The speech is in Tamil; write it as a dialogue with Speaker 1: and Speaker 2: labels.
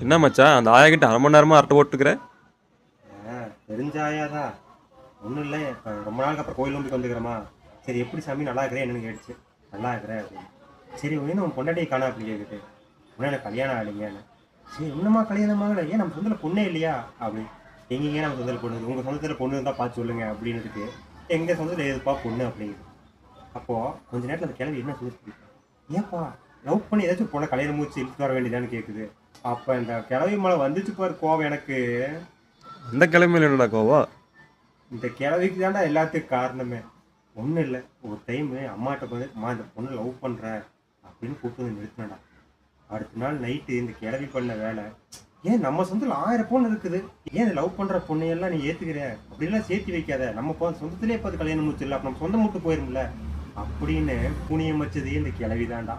Speaker 1: என்ன மச்சான் அந்த ஆயா கிட்ட 1/2 மணி நேரமா அரட்டை போட்டுக்கிற?
Speaker 2: தெரிஞ்ச ஆயாதான். ஒன்றும் இல்லை, இப்போ ரொம்ப நாளுக்கு அப்புறம் கோயில் நோம்பிக்கு வந்துக்கிறோமா. சரி எப்படி சாமி நல்லா இருக்கிறேன் என்னன்னு கேட்டுச்சு. நல்லா இருக்கிறேன் அப்படின்னு. சரி ஒன்று உன் பொண்டாட்டியை காணா அப்படி கேட்குது. உடனே எனக்கு கல்யாணம் ஆகலைங்கன்னு. சரி இன்னுமா கல்யாணம் ஆகலை, ஏன் நம்ம சொந்தத்தில் பொண்ணே இல்லையா அப்படி. எங்கேங்க நம்ம சொந்தத்தில் பொண்ணு, உங்கள் சொந்தத்தில் பொண்ணு இருந்தால் பார்த்து சொல்லுங்க அப்படின்னுட்டு எங்கள் சொந்தத்தில் எதுப்பா பொண்ணு அப்படிங்குது. அப்போது கொஞ்ச நேரத்தில் அந்த கிழவி என்ன சொல்லிட்டு, ஏப்பா லவ் பண்ணி ஏதாச்சும் பொண்ணை கல்யாணம் மூச்சு இழுத்து வர வேண்டியதான்னு கேட்குது. அப்போ இந்த கிழவி மேலே வந்துச்சு பாரு கோவம் எனக்கு.
Speaker 1: அந்த கிழமையில என்னடா கோவம்?
Speaker 2: இந்த கிழவிக்கு தாண்டா எல்லாத்துக்கும் காரணமே. ஒன்றும் இல்லை, ஒரு டைமு அம்மாட்ட வந்து அம்மா இந்த பொண்ணை லவ் பண்ணுறேன் அப்படின்னு கூப்பிட்டு வந்து நிறுத்தினடா. அடுத்த நாள் நைட்டு இந்த கிழவி பண்ண வேலை, ஏன் நம்ம சொந்தத்தில் 1000 பொண்ணு இருக்குது, ஏன் இந்த லவ் பண்ணுற பொண்ணையெல்லாம் நீ ஏற்றுக்கிற, அப்படிலாம் சேர்த்து வைக்காத, நம்ம சொந்தத்திலே பார்த்து கல்யாணம் முடிச்சிடல, அப்போ நம்ம சொந்தம் மட்டும் போயிரும்ல அப்படின்னு புனியம் வச்சதே இந்த கிழவி தான்டா.